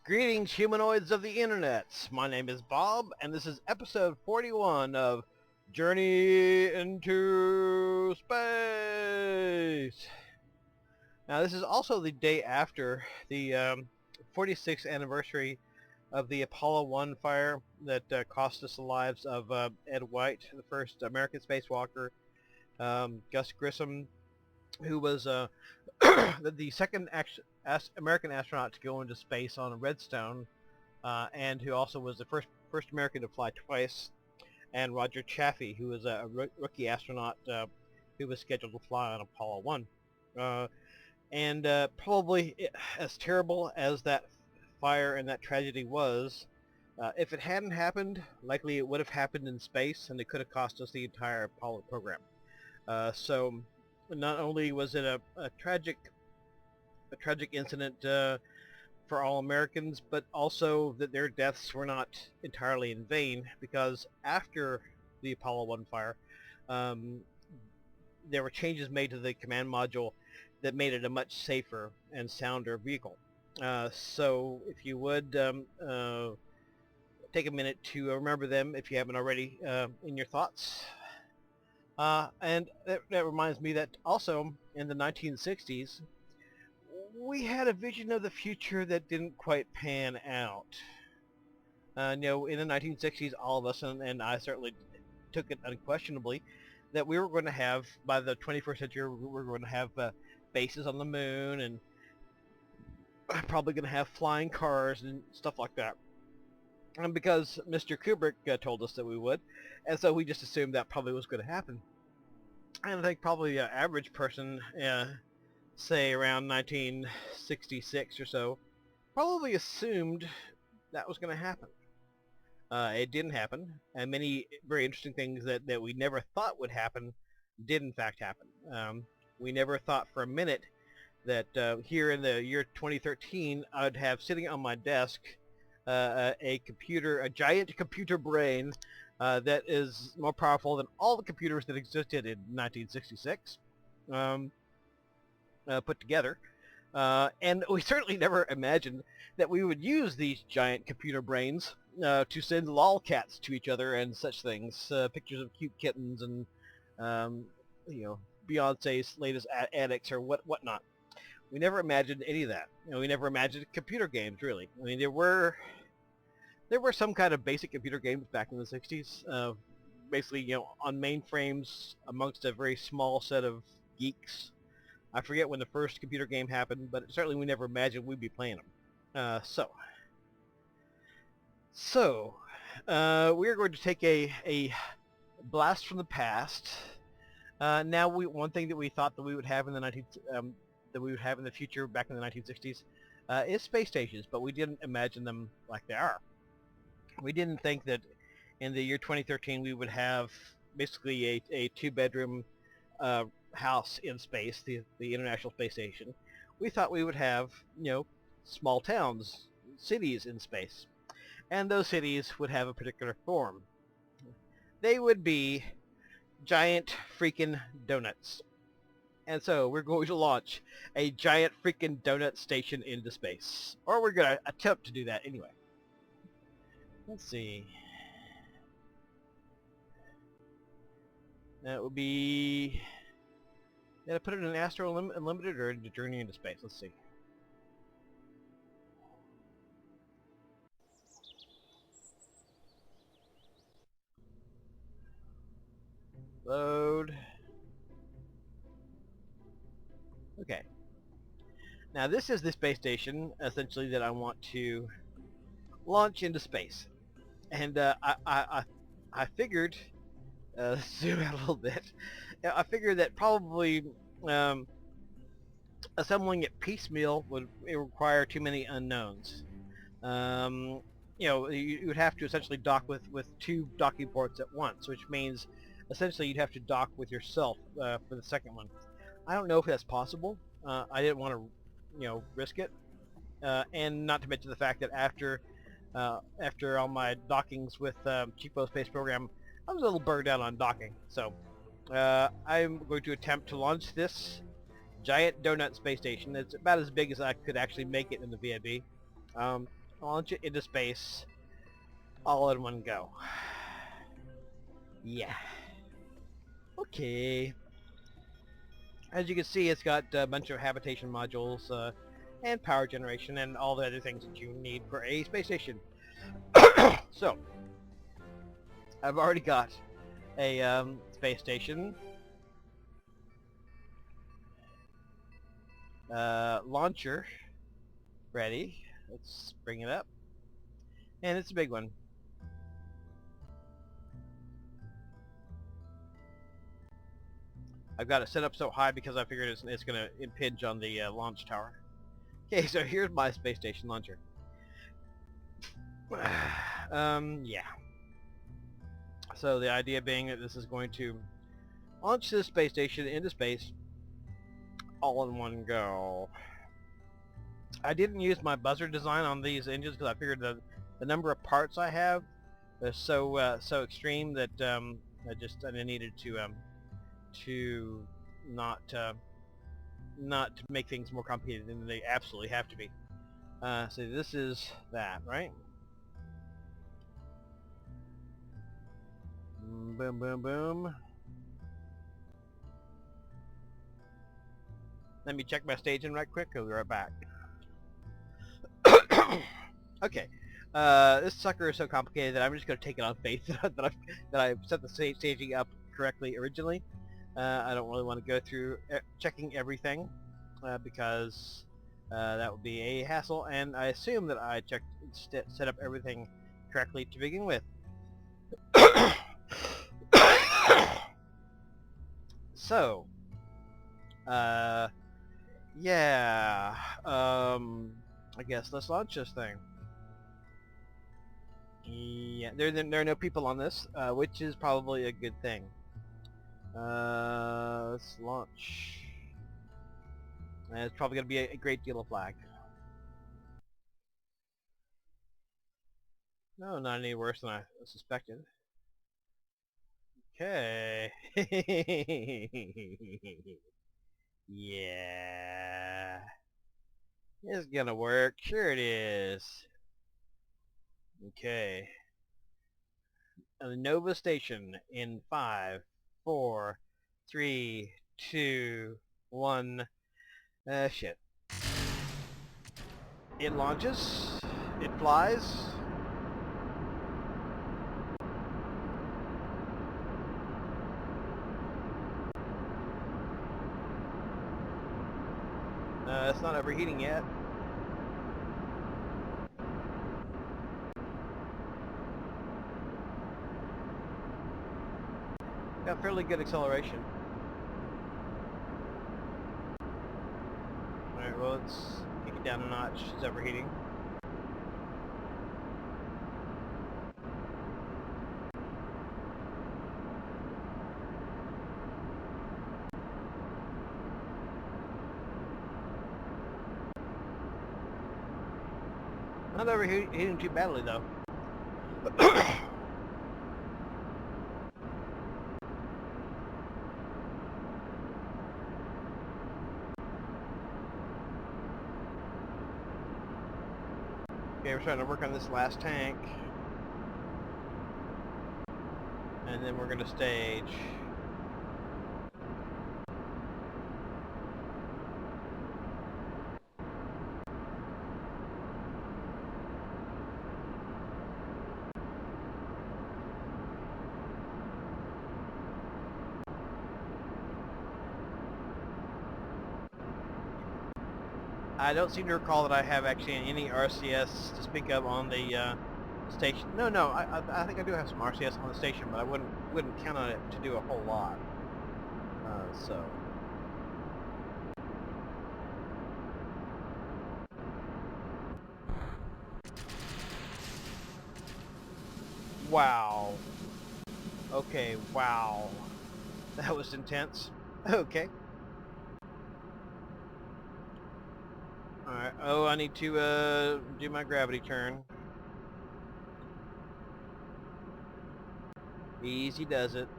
Greetings, humanoids of the internet. My name is Bob, and this is episode 41 of Journey into Space. Now, this is also the day after the 46th anniversary of the Apollo 1 fire that cost us the lives of Ed White, the first American spacewalker, Gus Grissom, who was the second American astronaut to go into space on Redstone, and who also was the first American to fly twice, and Roger Chaffee, who was a rookie astronaut who was scheduled to fly on Apollo 1. And probably as terrible as that fire and that tragedy was, if it hadn't happened, likely it would have happened in space, and it could have cost us the entire Apollo program. So not only was it a tragic incident for all Americans, but also that their deaths were not entirely in vain, because after the Apollo 1 fire, there were changes made to the command module that made it a much safer and sounder vehicle. So if you would take a minute to remember them if you haven't already in your thoughts. And that reminds me that also in the 1960s, we had a vision of the future that didn't quite pan out. In the 1960s, all of us, and I certainly took it unquestionably, that we were going to have, by the 21st century, we were going to have bases on the moon, and probably going to have flying cars and stuff like that. And because Mr. Kubrick told us that we would, and so we just assumed that probably was going to happen. And I think probably the average person, say around 1966 or so, probably assumed that was going to happen. It didn't happen, and many very interesting things that we never thought would happen did in fact happen. We never thought for a minute that here in the year 2013 I'd have sitting on my desk a giant computer brain that is more powerful than all the computers that existed in 1966 put together. And we certainly never imagined that we would use these giant computer brains to send lolcats to each other and such things, pictures of cute kittens and Beyonce's latest addicts or whatnot. We never imagined any of that. We never imagined computer games, really. I mean, there were some kind of basic computer games back in the 60s, basically, on mainframes amongst a very small set of geeks. I forget when the first computer game happened, but certainly we never imagined we'd be playing them. So we're going to take a blast from the past. Now, one thing that we thought that we would have in the future back in the 1960s is space stations, but we didn't imagine them like they are. We didn't think that in the year 2013 we would have basically a two-bedroom house in space, the International Space Station. We thought we would have, small towns, cities in space. And those cities would have a particular form. They would be giant freaking donuts. And so we're going to launch a giant freaking donut station into space. Or we're going to attempt to do that anyway. Let's see. That would be... Did I put it in Astro Unlimited or into Journey into Space? Let's see. Load. Okay. Now this is the space station, essentially, that I want to launch into space. And I figured, zoom out a little bit, I figured that probably assembling it piecemeal would require too many unknowns. You would have to essentially dock with two docking ports at once, which means essentially you'd have to dock with yourself for the second one. I don't know if that's possible. I didn't want to, risk it, and not to mention the fact that after all my dockings with Cheapo space program, I was a little burned out on docking. So I'm going to attempt to launch this giant donut space station. It's about as big as I could actually make it in the VIB. launch it into space all in one go. Yeah. Okay. As you can see, it's got a bunch of habitation modules and power generation and all the other things that you need for a space station. So, I've already got a space station launcher ready. Let's bring it up. And it's a big one. I've got it set up so high because I figured it's going to impinge on the launch tower. Okay, so here's my space station launcher. Yeah. So the idea being that this is going to launch this space station into space all in one go. I didn't use my Buzzard design on these engines because I figured the number of parts I have is so extreme that I needed to not make things more complicated than they absolutely have to be. So this is that, right? Boom, boom, boom. Let me check my staging right quick. I'll be right back. Okay. This sucker is so complicated that I'm just going to take it on faith that I've set the staging up correctly originally. I don't really want to go through checking everything because that would be a hassle, and I assume that I set up everything correctly to begin with. So, yeah, I guess let's launch this thing. Yeah, there are no people on this, which is probably a good thing. Let's launch. And it's probably going to be a great deal of lag. No, not any worse than I suspected. Okay. Yeah. It's gonna work. Sure it is. Okay. The Nova Station in 5, 4, 3, 2, 1. Shit. It launches. It flies. It's not overheating yet. Got fairly good acceleration. Alright, well, let's kick it down a notch. It's overheating. Not overheating too badly, though. Okay, we're starting to work on this last tank. And then we're going to stage. I don't seem to recall that I have actually any RCS to speak of on the station. No, I think I do have some RCS on the station, but I wouldn't count on it to do a whole lot. So. Wow. Okay, wow. That was intense. Okay. Alright, oh, I need to do my gravity turn. Easy does it.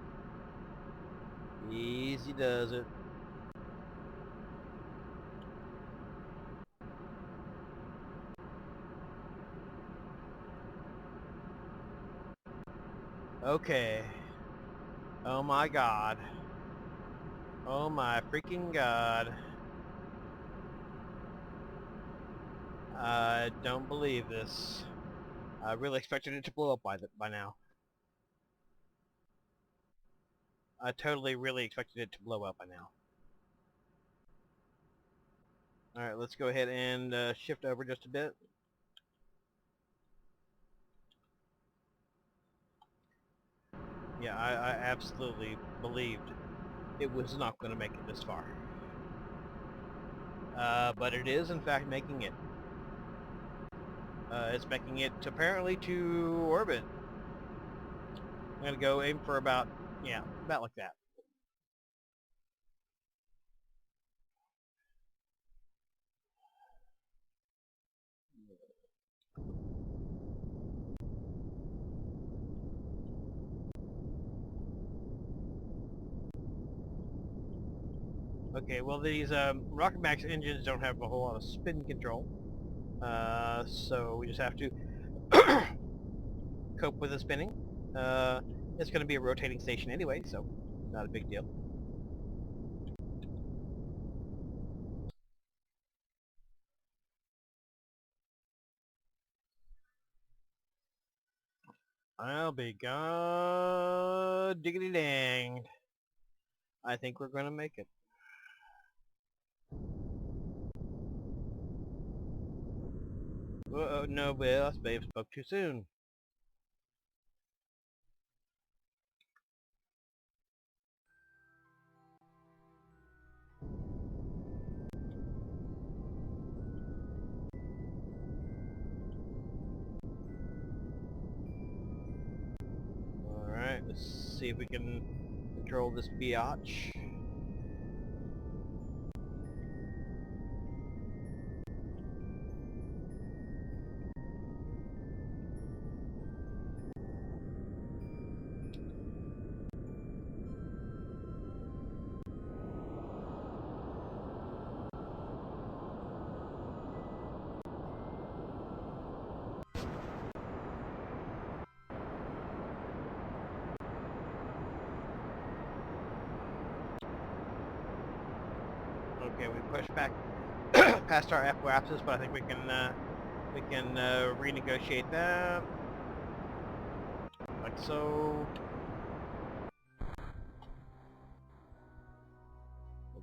Easy does it. Okay. Oh my god. Oh my freaking god. I don't believe this. I really expected it to blow up by now. I totally really expected it to blow up by now. Alright, let's go ahead and shift over just a bit. Yeah, I absolutely believed it was not going to make it this far. But it is, in fact, making it. It's making it, apparently, to orbit. I'm going to go aim for about, yeah, about like that. Okay, well, these Rocket Max engines don't have a whole lot of spin control. So we just have to cope with the spinning. It's going to be a rotating station anyway, so not a big deal. I'll be god diggity dang. I think we're going to make it. No, Bill, I may have spoke too soon. Alright, let's see if we can control this biatch. Okay, we pushed back past our apparatus, but I think we can renegotiate that, like so.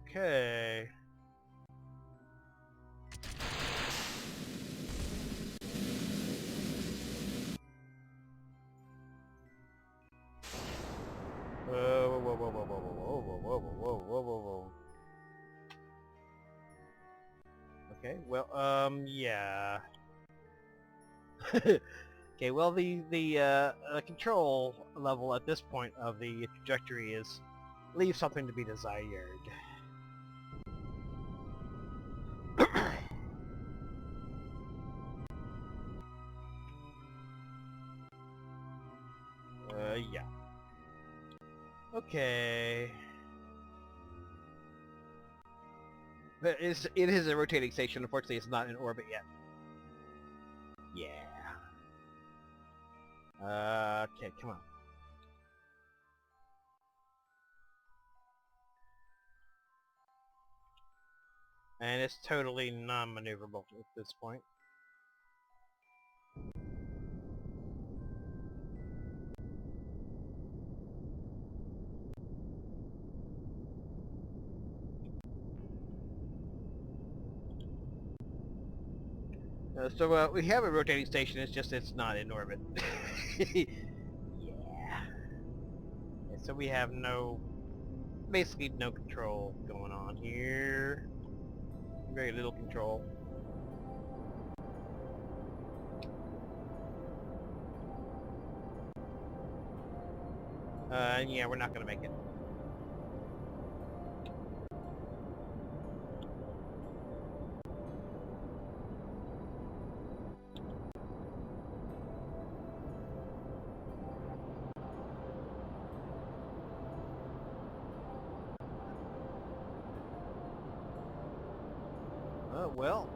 Okay. Whoa, whoa, whoa, whoa, whoa, whoa, whoa, whoa, whoa, whoa, whoa, whoa. Okay, well, yeah. Okay, well, the control level at this point of the trajectory leaves something to be desired. Yeah. Okay. But it is a rotating station. Unfortunately, it's not in orbit yet. Yeah. Okay, come on. And it's totally non-maneuverable at this point. So we have a rotating station, it's just it's not in orbit. Yeah. And so we have basically no control going on here. Very little control. Yeah, we're not gonna make it. Well.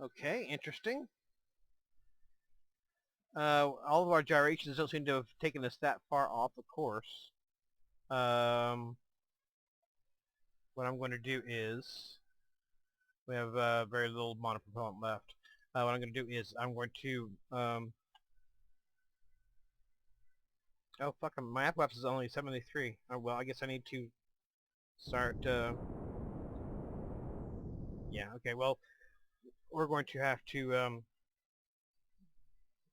Okay, interesting. All of our gyrations don't seem to have taken us that far off the course. What I'm going to do is, we have very little monopropellant left. What I'm going to do is I'm going to, oh fuck, my apoapsis is only 73. Oh, well, I guess I need to start, yeah, okay, well, we're going to have to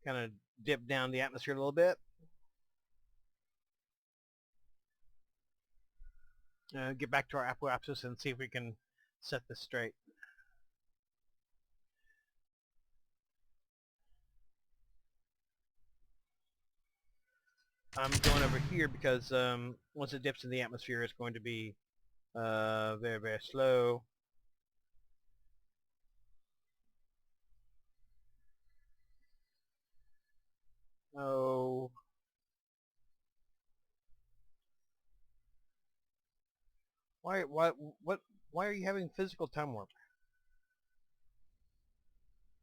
kind of dip down the atmosphere a little bit. Get back to our apoapsis and see if we can set this straight. I'm going over here because once it dips in the atmosphere, it's going to be very, very slow. Oh. Why are you having physical time warp?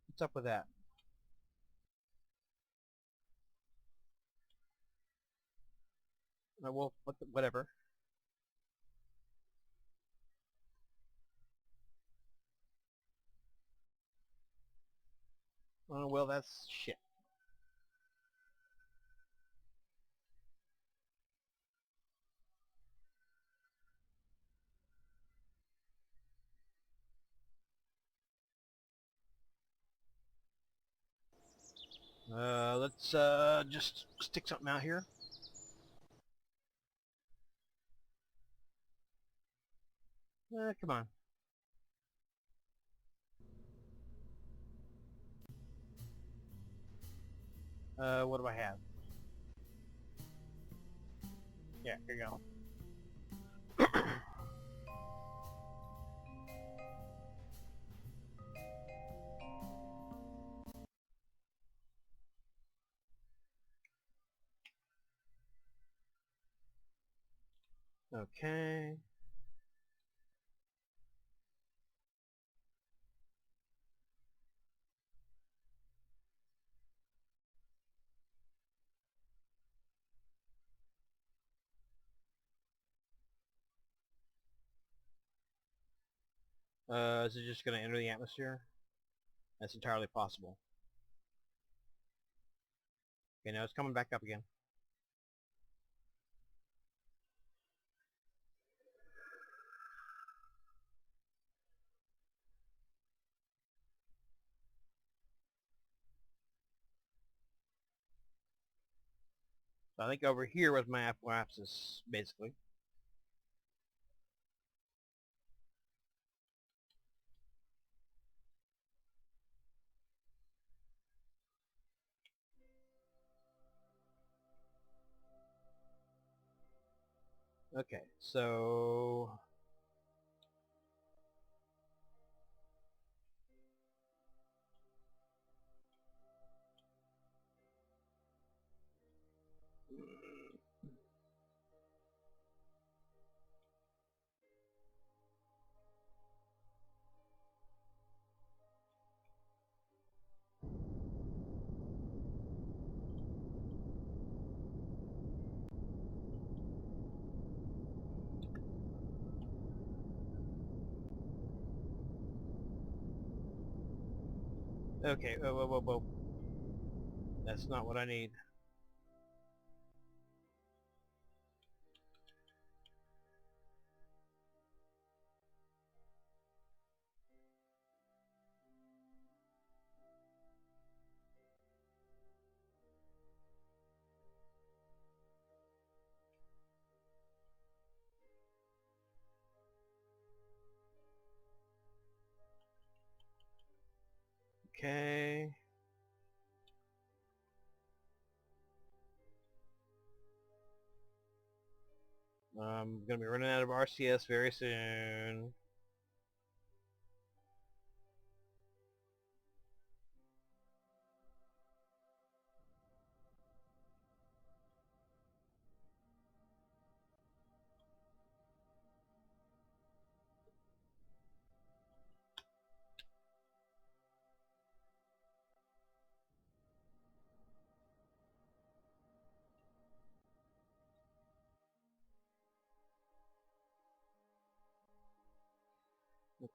What's up with that? Well, whatever. Well, that's shit. Let's just stick something out here. Come on. What do I have? Yeah, here you go. Okay. Is it just going to enter the atmosphere? That's entirely possible. Okay, now it's coming back up again. So I think over here was my apoapsis, basically. Okay, so okay, whoa. That's not what I need. Okay. I'm gonna be running out of RCS very soon.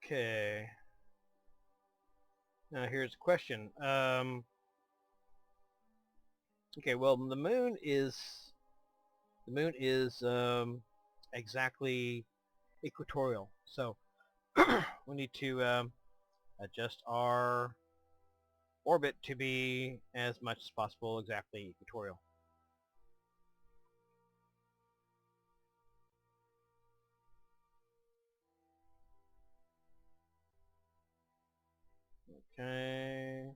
Okay. Now here's a question. Okay, well the moon is exactly equatorial, so we need to adjust our orbit to be as much as possible exactly equatorial. Okay.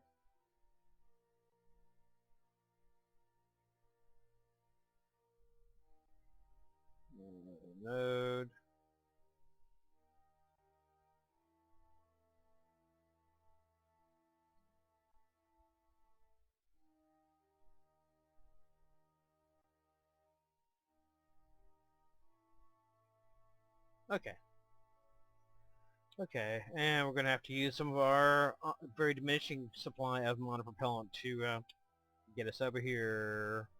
Node. Okay. Okay, and we're going to have to use some of our very diminishing supply of monopropellant to get us over here.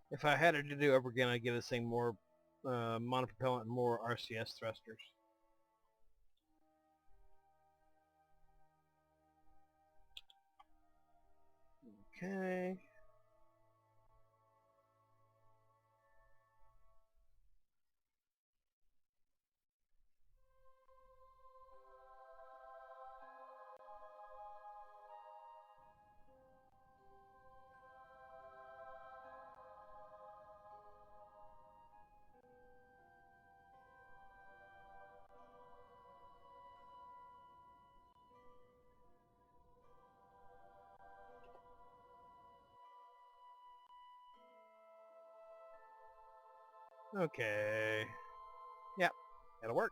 If I had it to do over again, I'd give this thing more monopropellant and more RCS thrusters. Okay. Okay. Yep, that'll work.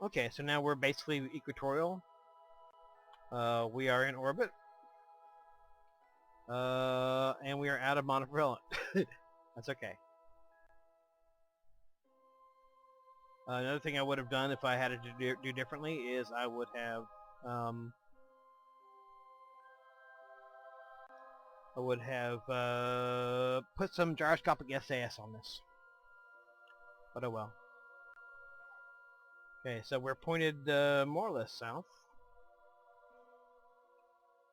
Okay, so now we're basically equatorial. We are in orbit. And we are out of monopropellant. That's okay. Another thing I would have done if I had it to do differently is I would have put some gyroscopic SAS on this. But oh well. Okay, so we're pointed more or less south.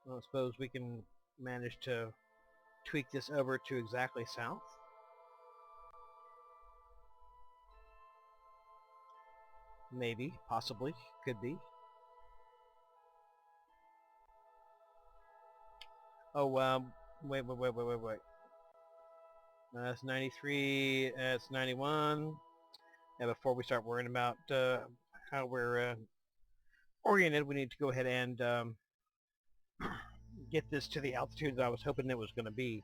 I suppose we can manage to tweak this over to exactly south. Maybe, possibly, could be. Oh, wait. That's 93, that's 91. And before we start worrying about how we're oriented, we need to go ahead and get this to the altitude that I was hoping it was going to be.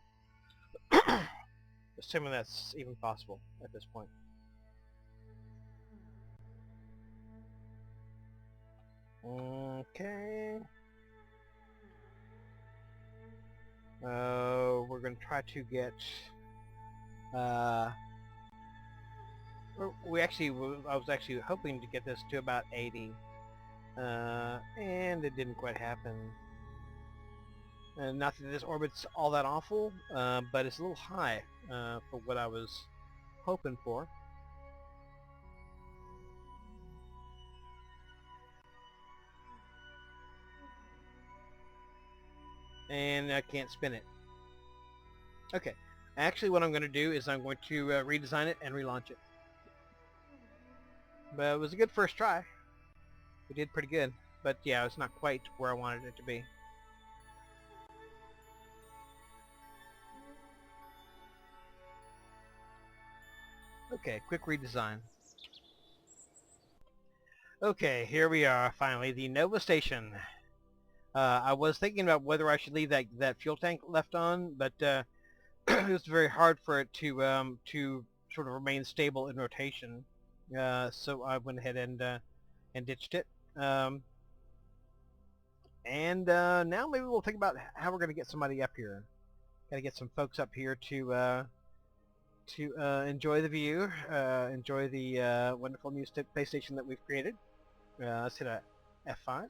Assuming that's even possible at this point. Okay. We're going to try to get... I was actually hoping to get this to about 80. And it didn't quite happen. And not that this orbit's all that awful, but it's a little high for what I was hoping for. And I can't spin it. Okay. Actually, what I'm going to do is I'm going to redesign it and relaunch it. But it was a good first try. We did pretty good. But yeah, it's not quite where I wanted it to be. Okay, quick redesign. Okay, here we are, finally, the Nova Station. I was thinking about whether I should leave that fuel tank left on, but it was very hard for it to sort of remain stable in rotation. So I went ahead and ditched it. And now maybe we'll think about how we're going to get somebody up here. Got to get some folks up here to enjoy the view, enjoy the wonderful new space station that we've created. Let's hit a F5.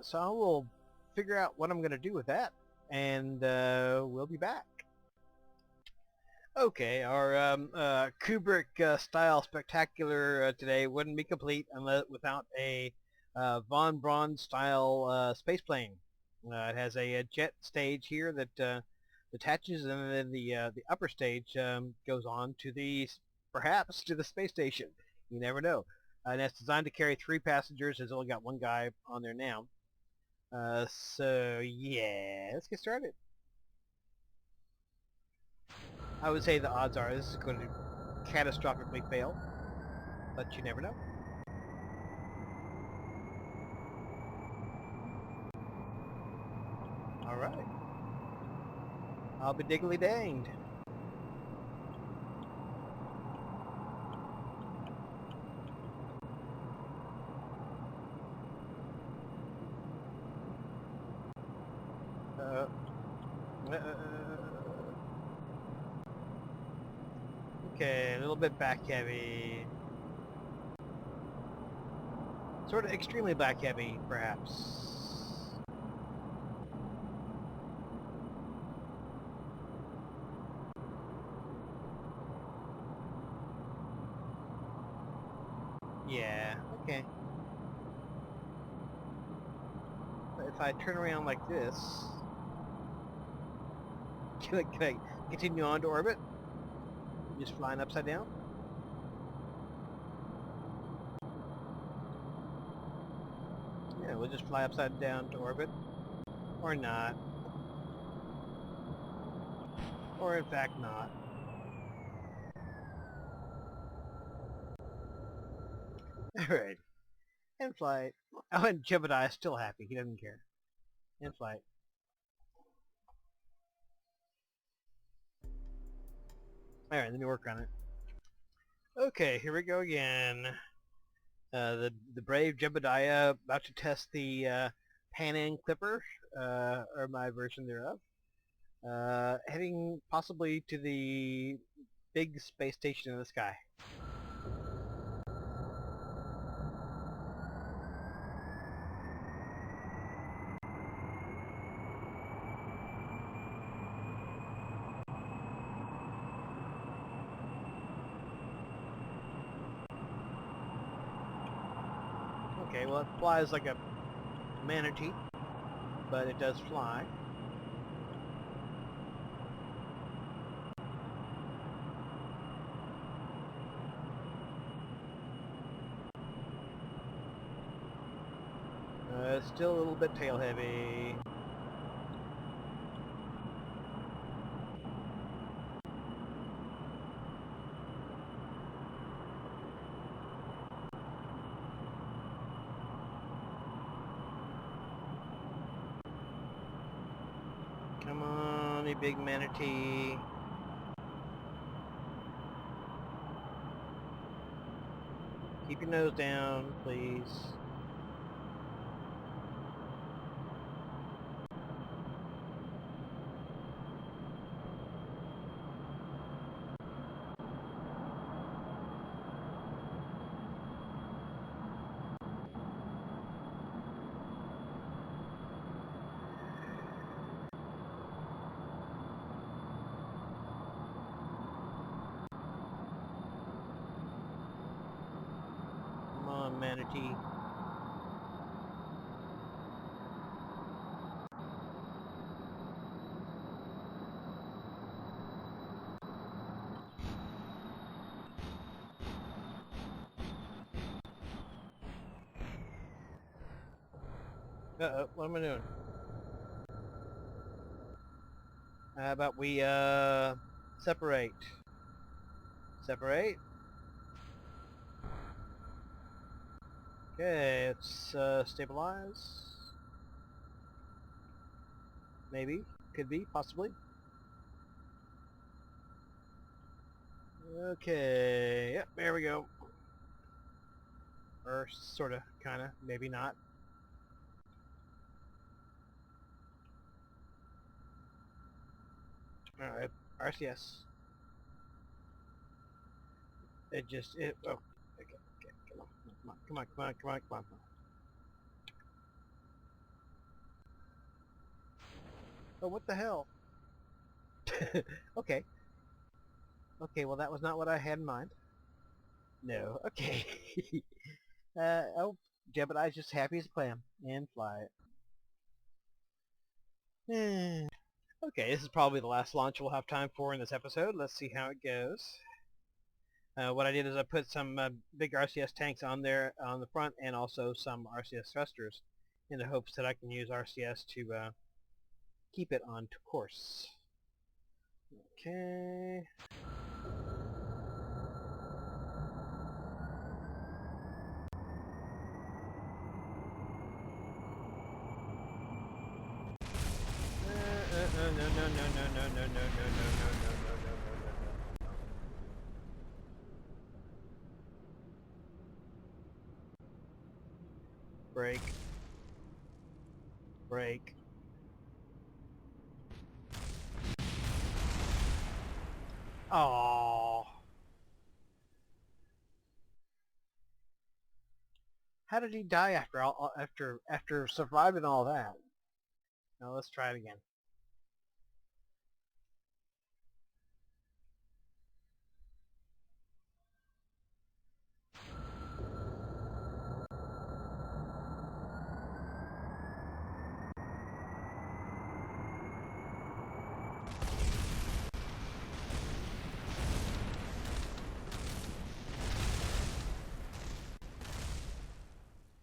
So I will figure out what I'm going to do with that, and we'll be back. Okay, our Kubrick style spectacular today wouldn't be complete without a von Braun style space plane. It has a jet stage here that detaches, and then the upper stage goes on to perhaps to the space station. You never know. And it's designed to carry 3 passengers. It's only got 1 guy on there now. So yeah, let's get started. I would say the odds are this is going to catastrophically fail, but you never know. Alright. I'll be diggly danged. Okay, a little bit back heavy. Sort of extremely back heavy, perhaps. Yeah, okay. But if I turn around like this, can I continue on to orbit? Just flying upside down? Yeah, we'll just fly upside down to orbit. Or not. Or in fact not. Alright. And flight. Oh, and Jebediah is still happy. He doesn't care. And flight. Alright, let me work on it. Okay, here we go again. The brave Jebediah about to test the Pan-Am Clipper, or my version thereof. Heading possibly to the big space station in the sky. Okay, well it flies like a manatee, but it does fly. It's still a little bit tail heavy. Come on, you big manatee. Keep your nose down, please. Come on, manatee. Uh-oh, what am I doing? How about we, separate? Separate? Okay, let's, stabilize. Maybe. Could be, possibly. Okay, yep, there we go. Or sorta, kinda, maybe not. Alright, RCS. Oh, okay, come on, come on, come on, come on, come on. Oh, what the hell? Okay. Okay, well that was not what I had in mind. No, okay. Oh, Jebediah's just happy as a clam. And fly it. Okay, this is probably the last launch we'll have time for in this episode. Let's see how it goes. What I did is I put some big RCS tanks on there on the front and also some RCS thrusters in the hopes that I can use RCS to keep it on course. Okay. No. Brake. Brake. Oh. How did he die after surviving all that? Now let's try it again.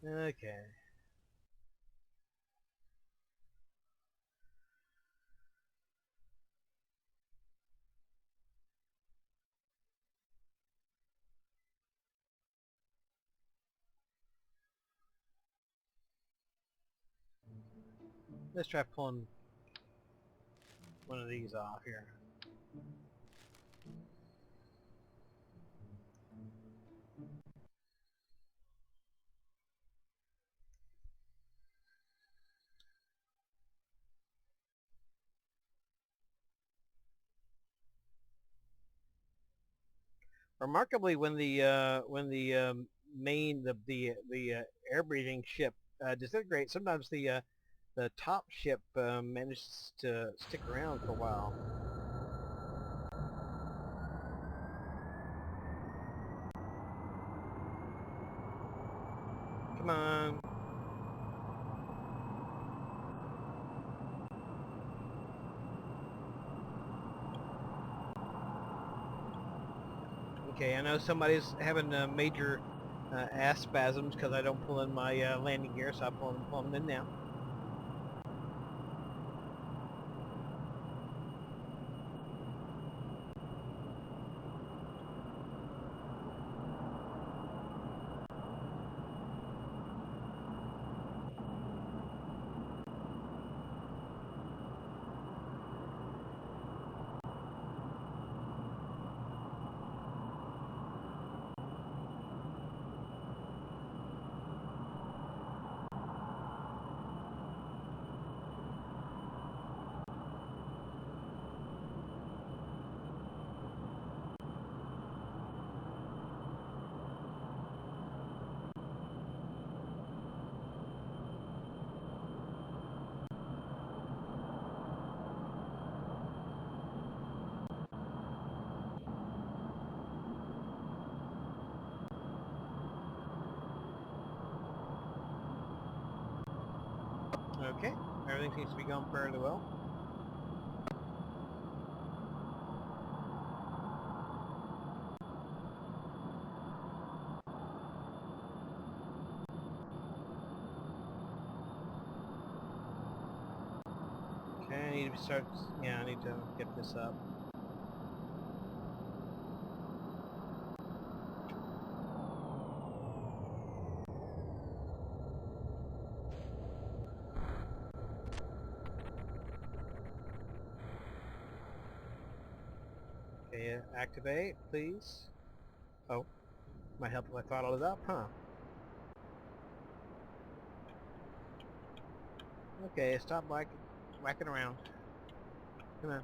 Okay. Let's try pulling one of these off here. Remarkably, when the main the air breathing ship disintegrates, sometimes the top ship manages to stick around for a while. Come on. Okay, I know somebody's having major ass spasms because I don't pull in my landing gear, so I'm pulling them in now. Okay, everything seems to be going fairly well. Okay, I need to start, yeah, I need to get this up. Okay, activate, please. Oh, might help if I throttle it up, huh? Okay, stop whacking around. Come on.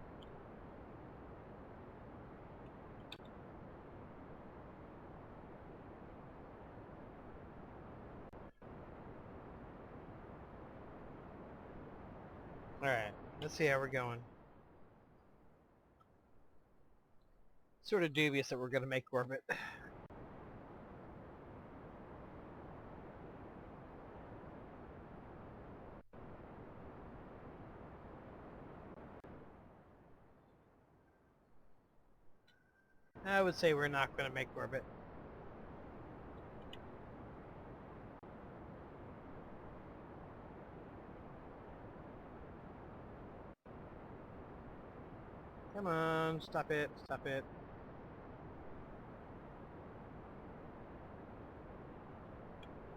Alright, let's see how we're going. Sort of dubious that we're going to make orbit. I would say we're not going to make orbit. Come on, stop it, stop it.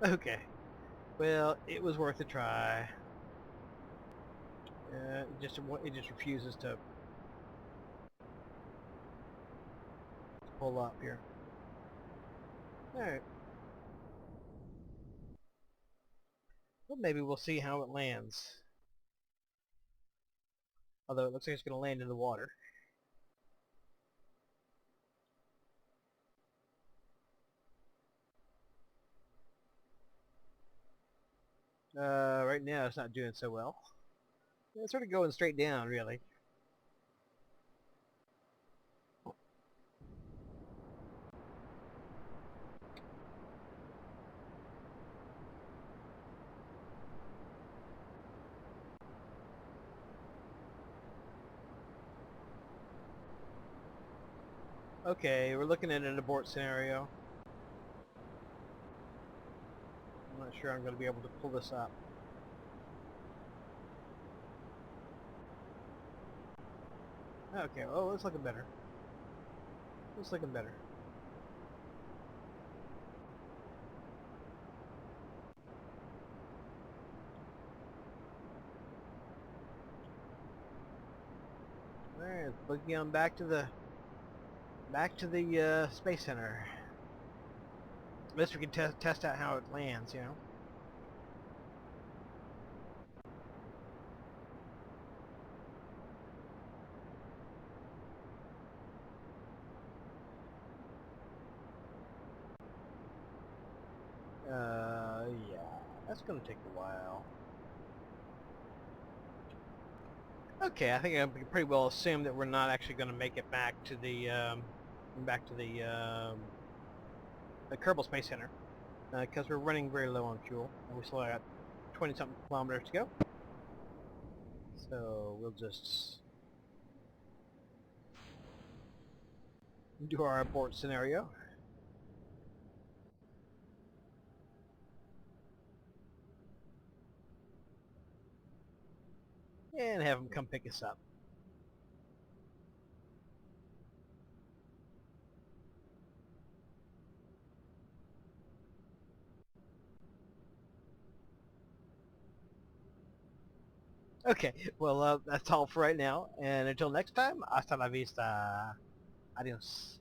Okay. Well, it was worth a try. It just refuses to pull up here. Alright. Well, maybe we'll see how it lands. Although it looks like it's going to land in the water. Right now it's not doing so well. It's sort of going straight down, really. Okay, we're looking at an abort scenario. I'm not sure I'm going to be able to pull this up. Okay, well, it's looking better. It's looking better. Alright, looking on back to the Space Center. At least we can test out how it lands, you know. Yeah, that's gonna take a while. Okay, I think I can pretty well assume that we're not actually going to make it back to the Kerbal Space Center because we're running very low on fuel, and we still got 20-something kilometers to go. So we'll just do our abort scenario. And have them come pick us up. Okay, well, that's all for right now. And until next time, hasta la vista. Adios.